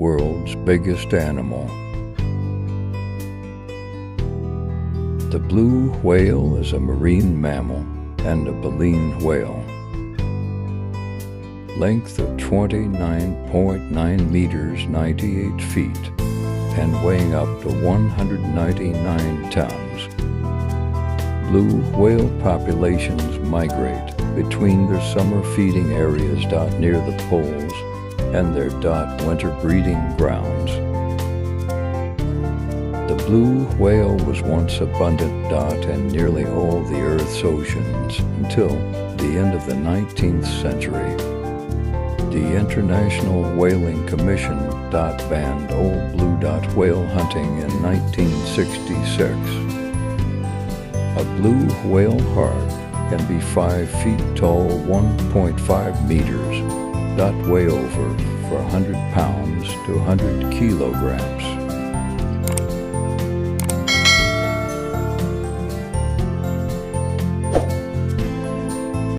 world's biggest animal. The blue whale is a marine mammal and a baleen whale. Length of 29.9 meters, 98 feet, and weighing up to 199 tons. Blue whale populations migrate between their summer feeding areas near the poles and their winter breeding grounds. The blue whale was once abundant in nearly all the Earth's oceans until the end of the 19th century. The International Whaling Commission banned old blue whale hunting in 1966. A blue whale heart can be 5 feet tall, 1.5 meters, weigh over 100 pounds to 100 kilograms.